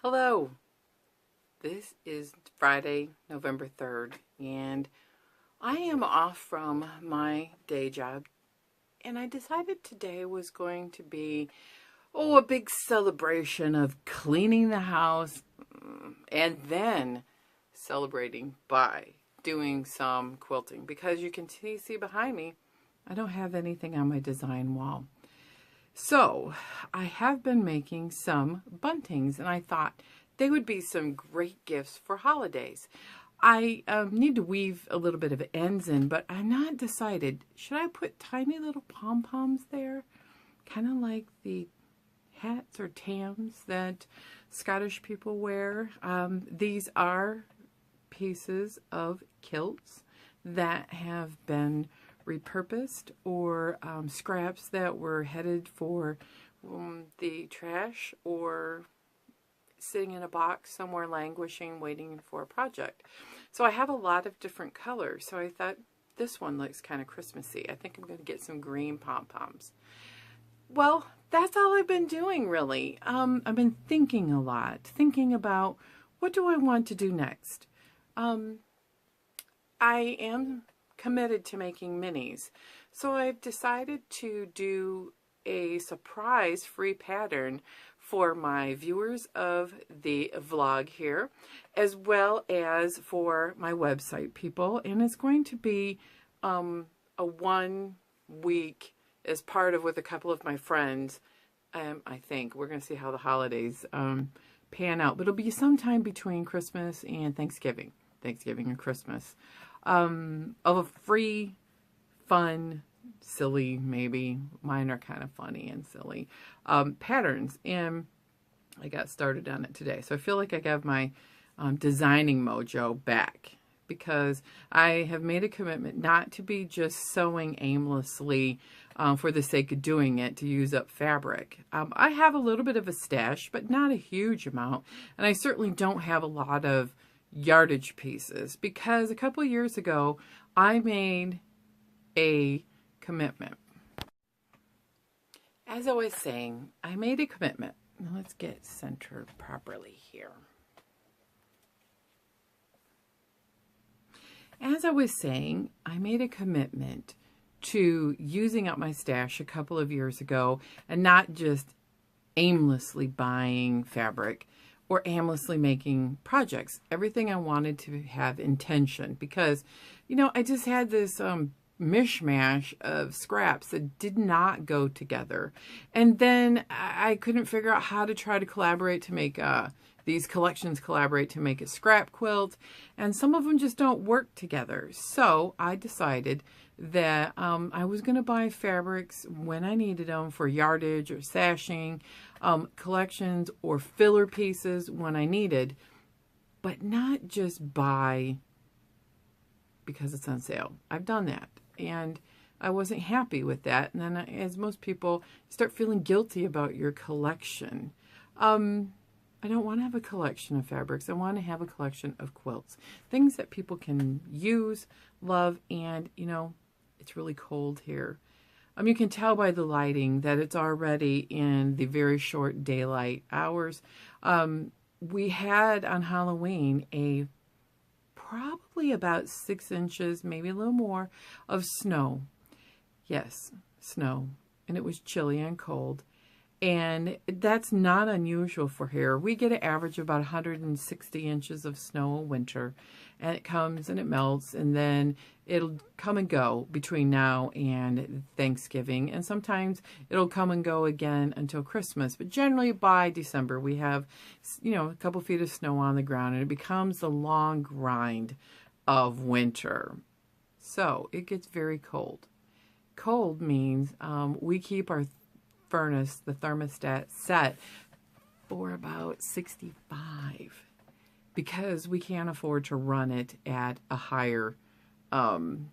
Hello, this is Friday, November 3rd, and I am off from my day job, and I decided today was going to be, a big celebration of cleaning the house and then celebrating by doing some quilting, because you can see behind me, I don't have anything on my design wall. So I have been making some buntings, and I thought they would be some great gifts for holidays. I need to weave a little bit of ends in, but I'm not decided. Should I put tiny little pom-poms there? Kind of like the hats or tams that Scottish people wear. These are pieces of kilts that have been repurposed, or scraps that were headed for the trash or sitting in a box somewhere languishing, waiting for a project. So I have a lot of different colors. So I thought this one looks kind of Christmassy. I think I'm going to get some green pom-poms. Well, that's all I've been doing, really. I've been thinking a lot, thinking about what do I want to do next. I am committed to making minis. So I've decided to do a surprise free pattern for my viewers of the vlog here, as well as for my website people. And it's going to be a 1 week as part of with a couple of my friends. I think we're going to see how the holidays pan out, but it'll be sometime between Christmas and Thanksgiving and Christmas. Of a free, fun, silly, maybe, mine are kind of funny and silly, patterns. And I got started on it today. So I feel like I got my designing mojo back, because I have made a commitment not to be just sewing aimlessly for the sake of doing it to use up fabric. I have a little bit of a stash, but not a huge amount. And I certainly don't have a lot of yardage pieces, because a couple of years ago I made a commitment. As I was saying, I made a commitment. Now let's get centered properly here. As I was saying, I made a commitment to using up my stash a couple of years ago and not just aimlessly buying fabric or aimlessly making projects. Everything I wanted to have intention, because, I just had this mishmash of scraps that did not go together. And then I couldn't figure out how to try to collaborate to make these collections collaborate to make a scrap quilt. And some of them just don't work together. So I decided that I was going to buy fabrics when I needed them for yardage or sashing, collections or filler pieces when I needed, but not just buy because it's on sale. I've done that, and I wasn't happy with that. And then, as most people, start feeling guilty about your collection. I don't want to have a collection of fabrics. I want to have a collection of quilts, things that people can use, love, and, it's really cold here. You can tell by the lighting that it's already in the very short daylight hours. We had on Halloween probably about 6 inches, maybe a little more, of snow. Yes, snow. And it was chilly and cold. And that's not unusual for here. We get an average of about 160 inches of snow a winter. And it comes and it melts, and then it'll come and go between now and Thanksgiving. And sometimes it'll come and go again until Christmas. But generally by December, we have, a couple feet of snow on the ground, and it becomes the long grind of winter. So it gets very cold. Cold means we keep our furnace, the thermostat, set for about 65, because we can't afford to run it at a higher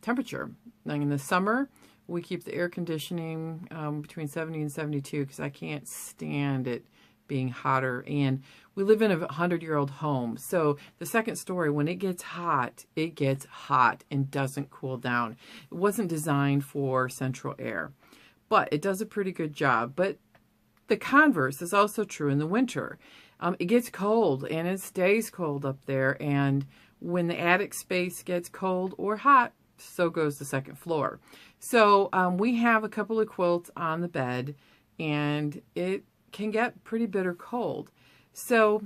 temperature. Now in the summer, we keep the air conditioning between 70 and 72, because I can't stand it being hotter. And we live in a 100-year-old home, so the second story, when it gets hot and doesn't cool down. It wasn't designed for central air, but it does a pretty good job. But the converse is also true in the winter. It gets cold and it stays cold up there. And when the attic space gets cold or hot, so goes the second floor. So we have a couple of quilts on the bed, and it can get pretty bitter cold. So,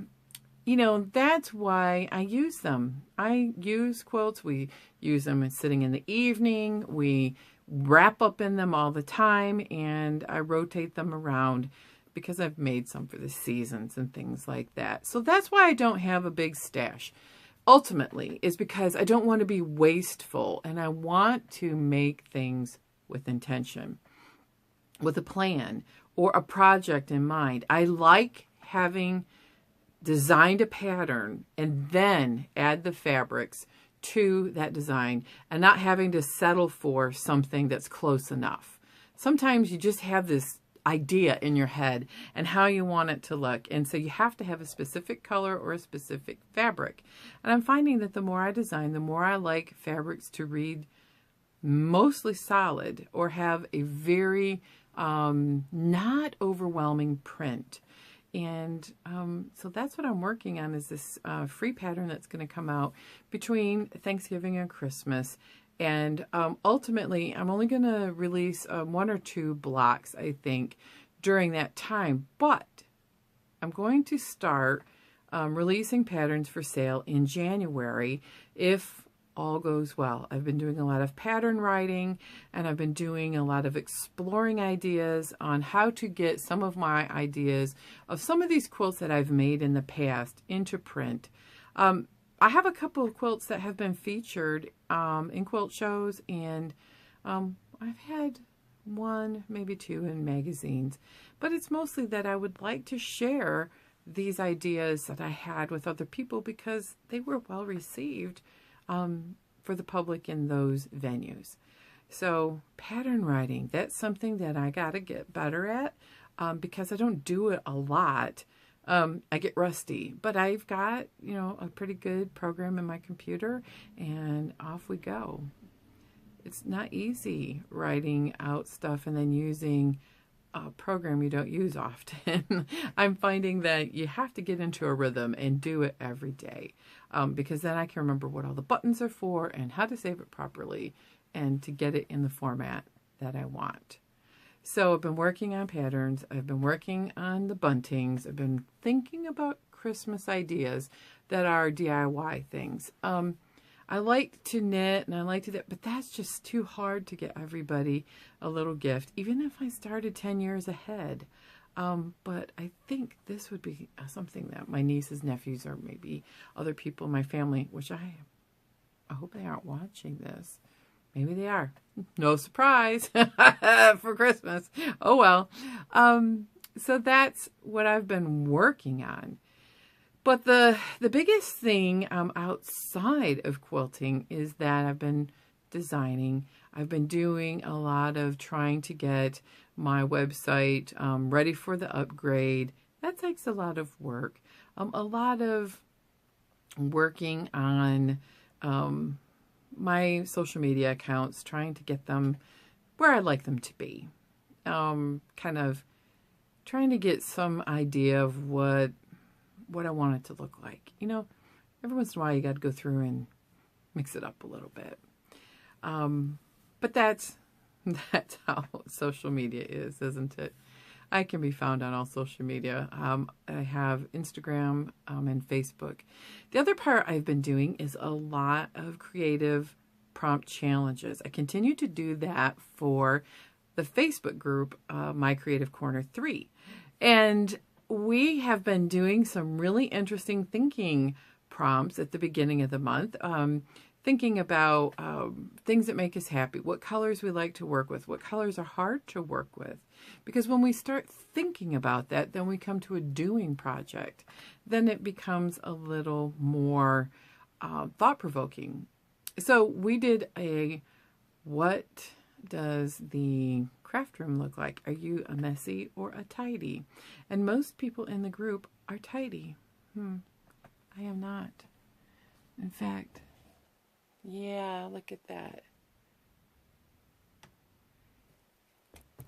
you know, that's why I use them. I use quilts. We use them sitting in the evening. We wrap up in them all the time, and I rotate them around because I've made some for the seasons and things like that. So that's why I don't have a big stash. Ultimately, is because I don't want to be wasteful, and I want to make things with intention, with a plan or a project in mind. I like having designed a pattern and then add the fabrics to that design and not having to settle for something that's close enough. Sometimes you just have this idea in your head and how you want it to look, and so you have to have a specific color or a specific fabric. And I'm finding that the more I design, the more I like fabrics to read mostly solid or have a very not overwhelming print. And so that's what I'm working on, is this free pattern that's going to come out between Thanksgiving and Christmas. And ultimately, I'm only going to release 1 or 2 blocks, I think, during that time. But I'm going to start releasing patterns for sale in January if all goes well. I've been doing a lot of pattern writing, and I've been doing a lot of exploring ideas on how to get some of my ideas of some of these quilts that I've made in the past into print. I have a couple of quilts that have been featured in quilt shows, and I've had 1, maybe 2 in magazines. But it's mostly that I would like to share these ideas that I had with other people because they were well received for the public in those venues. So pattern writing, that's something that I got to get better at because I don't do it a lot. I get rusty, but I've got, you know, a pretty good program in my computer, and off we go. It's not easy writing out stuff and then using a program you don't use often. I'm finding that you have to get into a rhythm and do it every day because then I can remember what all the buttons are for and how to save it properly and to get it in the format that I want. So I've been working on patterns. I've been working on the buntings. I've been thinking about Christmas ideas that are DIY things. I like to knit and I like to do, but that's just too hard to get everybody a little gift, even if I started 10 years ahead. But I think this would be something that my nieces, nephews, or maybe other people in my family, which I hope they aren't watching this. Maybe they are. No surprise for Christmas. Oh, well. So that's what I've been working on. But the biggest thing outside of quilting is that I've been designing. I've been doing a lot of trying to get my website ready for the upgrade. That takes a lot of work. A lot of working on my social media accounts, trying to get them where I'd like them to be. Kind of trying to get some idea of what I want it to look like. You know, every once in a while you got to go through and mix it up a little bit. But that's how social media is, isn't it? I can be found on all social media. I have Instagram and Facebook. The other part I've been doing is a lot of creative prompt challenges. I continue to do that for the Facebook group, My Creative Corner 3. And we have been doing some really interesting thinking prompts at the beginning of the month. Thinking about things that make us happy, what colors we like to work with, what colors are hard to work with. Because when we start thinking about that, then we come to a doing project. Then it becomes a little more thought-provoking. So we did a, what does the craft room look like? Are you a messy or a tidy? And most people in the group are tidy. I am not. In fact, yeah, look at that.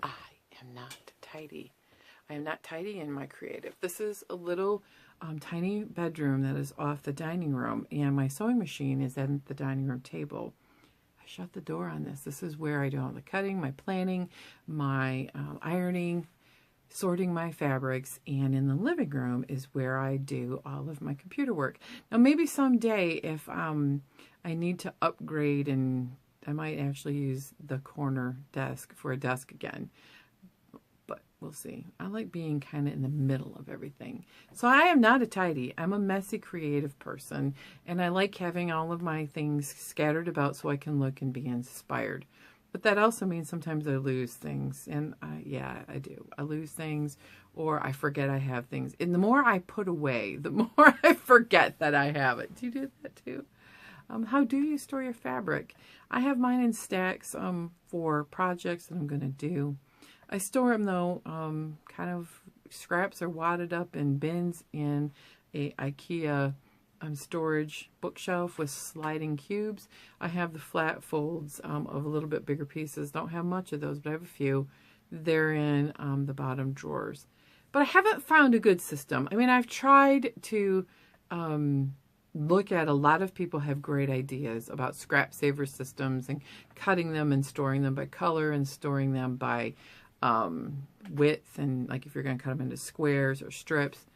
I am not tidy. I am not tidy in my creative. This is a little tiny bedroom that is off the dining room, and my sewing machine is at the dining room table. I shut the door on this. This is where I do all the cutting, my planning, my ironing, sorting my fabrics, and in the living room is where I do all of my computer work. Now, maybe someday if I need to upgrade, and I might actually use the corner desk for a desk again. But we'll see. I like being kind of in the middle of everything. So I am not a tidy. I'm a messy, creative person, and I like having all of my things scattered about so I can look and be inspired. But that also means sometimes I lose things, and yeah, I do. I lose things, or I forget I have things. And the more I put away, the more I forget that I have it. Do you do that too? How do you store your fabric? I have mine in stacks for projects that I'm going to do. I store them, though, kind of scraps are wadded up in bins in a IKEA storage bookshelf with sliding cubes. I have the flat folds of a little bit bigger pieces. Don't have much of those, but I have a few. They're in the bottom drawers. But I haven't found a good system. I mean, I've tried to look at, a lot of people have great ideas about scrap saver systems and cutting them and storing them by color and storing them by width, and like if you're going to cut them into squares or strips.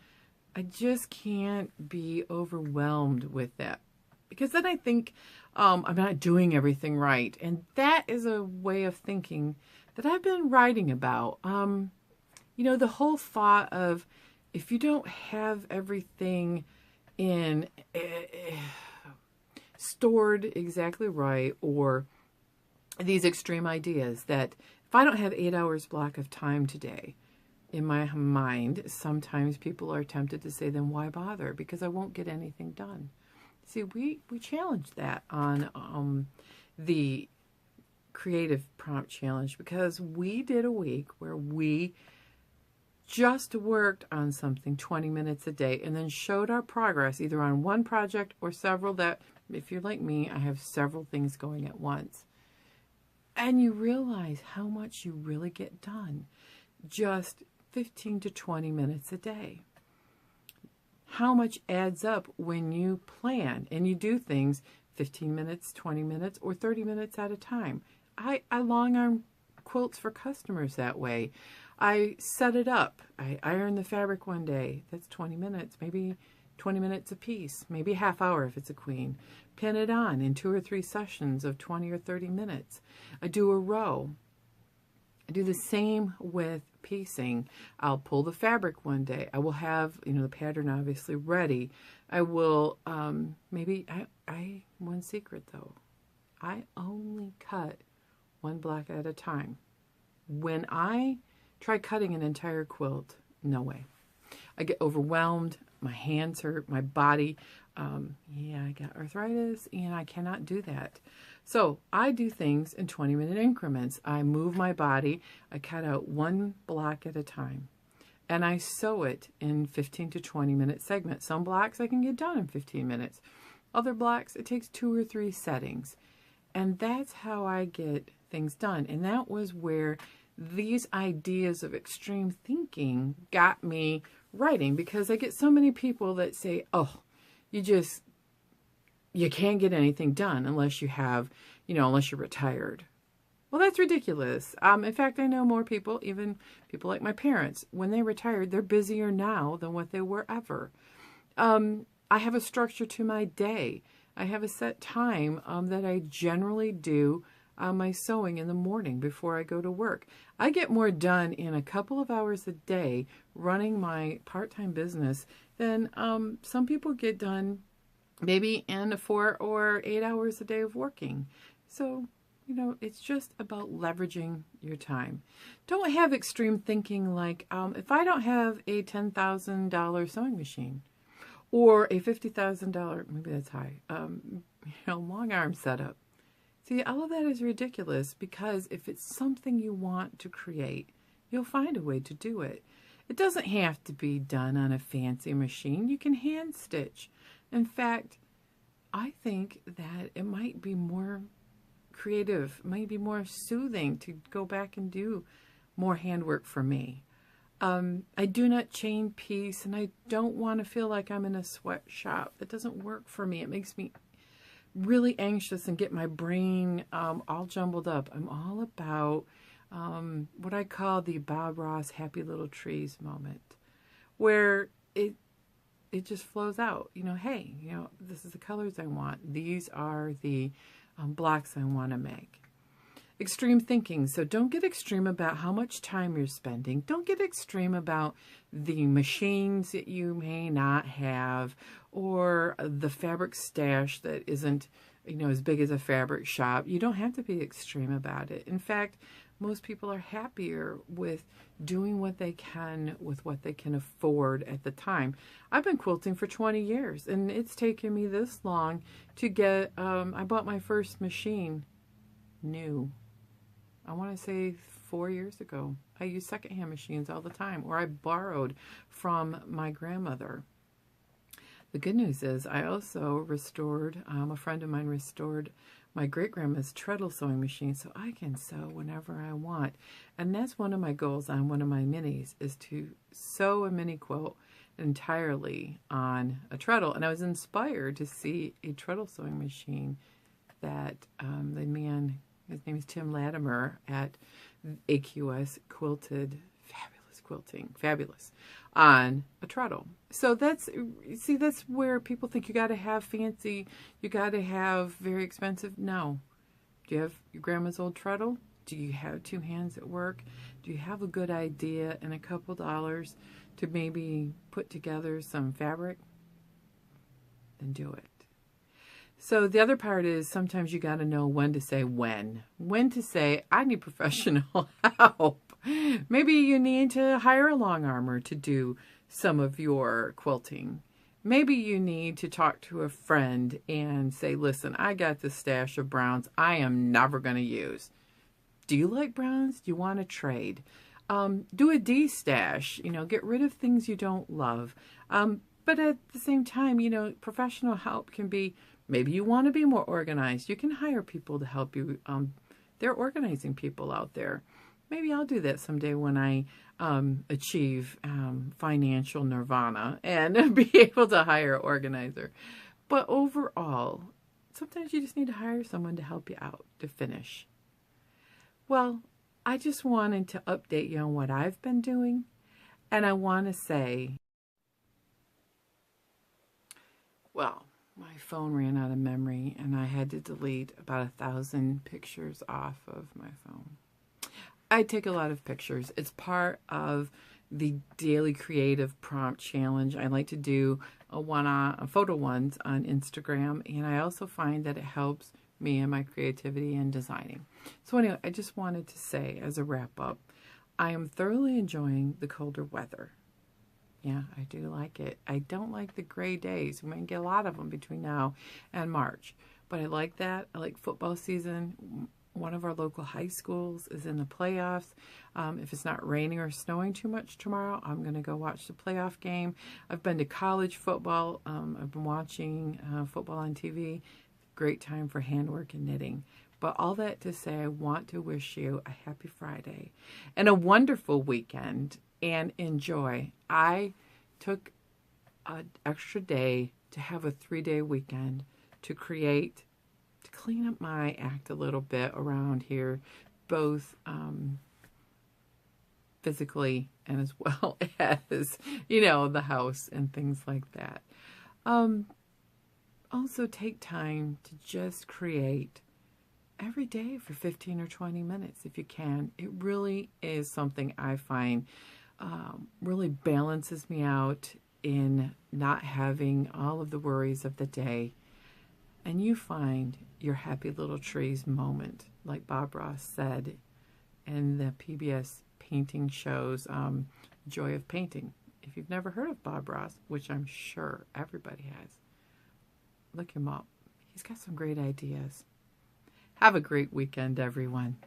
I just can't be overwhelmed with that, because then I think I'm not doing everything right. And that is a way of thinking that I've been writing about. You know, the whole thought of, if you don't have everything in stored exactly right, or these extreme ideas that if I don't have 8 hours block of time today, in my mind, sometimes people are tempted to say, then why bother? Because I won't get anything done. See, we challenged that on the Creative Prompt Challenge, because we did a week where we just worked on something 20 minutes a day and then showed our progress either on one project or several. That, if you're like me, I have several things going at once. And you realize how much you really get done just 15 to 20 minutes a day. How much adds up when you plan and you do things 15 minutes, 20 minutes, or 30 minutes at a time. I long arm quilts for customers that way. I set it up. I iron the fabric one day. That's 20 minutes, maybe 20 minutes a piece, maybe a half hour if it's a queen. Pin it on in 2 or 3 sessions of 20 or 30 minutes. I do a row. I do the same with piecing. I'll pull the fabric one day. I will have, you know, the pattern obviously ready. I will, one secret though, I only cut one block at a time. When I try cutting an entire quilt, no way. I get overwhelmed. My hands hurt, my body. Yeah, I got arthritis and I cannot do that. So I do things in 20-minute increments. I move my body. I cut out one block at a time. And I sew it in 15 to 20-minute segments. Some blocks I can get done in 15 minutes. Other blocks, it takes 2 or 3 settings. And that's how I get things done. And that was where these ideas of extreme thinking got me writing, because I get so many people that say, oh, you can't get anything done unless you have, unless you're retired. Well, that's ridiculous. In fact, I know more people, even people like my parents, when they retired, they're busier now than what they were ever. I have a structure to my day. I have a set time that I generally do my sewing in the morning before I go to work. I get more done in a couple of hours a day running my part-time business than some people get done maybe in 4 or 8 hours a day of working. So, it's just about leveraging your time. Don't have extreme thinking like, if I don't have a $10,000 sewing machine or a $50,000, maybe that's high, long arm setup. See, all of that is ridiculous, because if it's something you want to create, you'll find a way to do it. It doesn't have to be done on a fancy machine. You can hand stitch. In fact, I think that it might be more creative, might be more soothing to go back and do more handwork for me. I do not chain piece, and I don't want to feel like I'm in a sweatshop. It doesn't work for me. It makes me really anxious and get my brain all jumbled up. I'm all about what I call the Bob Ross Happy Little Trees moment, where it just flows out. You know, hey, you know, this is the colors I want. These are the blocks I want to make. Extreme thinking. So don't get extreme about how much time you're spending. Don't get extreme about the machines that you may not have, or the fabric stash that isn't, you know, as big as a fabric shop. You don't have to be extreme about it. In fact, most people are happier with doing what they can with what they can afford at the time. I've been quilting for 20 years, and it's taken me this long to get, I bought my first machine new. I want to say 4 years ago. I use secondhand machines all the time, or I borrowed from my grandmother. The good news is I also restored, a friend of mine restored my great-grandma's treadle sewing machine, so I can sew whenever I want. And that's one of my goals on one of my minis, is to sew a mini quilt entirely on a treadle. And I was inspired to see a treadle sewing machine that the man, his name is Tim Latimer at AQS, quilted, fabulous quilting, fabulous, on a treadle. So that's where people think you got to have fancy, you got to have very expensive. No. Do you have your grandma's old treadle? Do you have two hands at work? Do you have a good idea and a couple dollars to maybe put together some fabric? Then do it. So the other part is sometimes you got to know when to say when. When to say, I need professional help. Maybe you need to hire a long armer to do some of your quilting. Maybe you need to talk to a friend and say, listen, I got this stash of browns I am never going to use. Do you like browns? Do you want to trade? Do a de-stash. You know, get rid of things you don't love. But at the same time, you know, professional help can be, maybe you want to be more organized. You can hire people to help you. They're organizing people out there. Maybe I'll do that someday when I achieve financial nirvana and be able to hire an organizer. But overall, sometimes you just need to hire someone to help you out to finish. Well, I just wanted to update you on what I've been doing. And I want to say, well, my phone ran out of memory and I had to delete about 1,000 pictures off of my phone. I take a lot of pictures. It's part of the daily creative prompt challenge. I like to do a photo ones on Instagram, and I also find that it helps me in my creativity and designing. So anyway, I just wanted to say as a wrap up, I am thoroughly enjoying the colder weather. Yeah, I do like it. I don't like the gray days. We might get a lot of them between now and March, but I like that. I like football season. One of our local high schools is in the playoffs. If it's not raining or snowing too much tomorrow, I'm going to go watch the playoff game. I've been to college football. I've been watching football on TV. Great time for handwork and knitting. But all that to say, I want to wish you a happy Friday and a wonderful weekend, and enjoy. I took an extra day to have a 3-day weekend to create, to clean up my act a little bit around here, both physically and as well as, you know, the house and things like that. Also take time to just create every day for 15 or 20 minutes if you can. It really is something I find really balances me out in not having all of the worries of the day. And you find your happy little trees moment, like Bob Ross said in the PBS painting shows, Joy of Painting. If you've never heard of Bob Ross, which I'm sure everybody has, look him up. He's got some great ideas. Have a great weekend, everyone.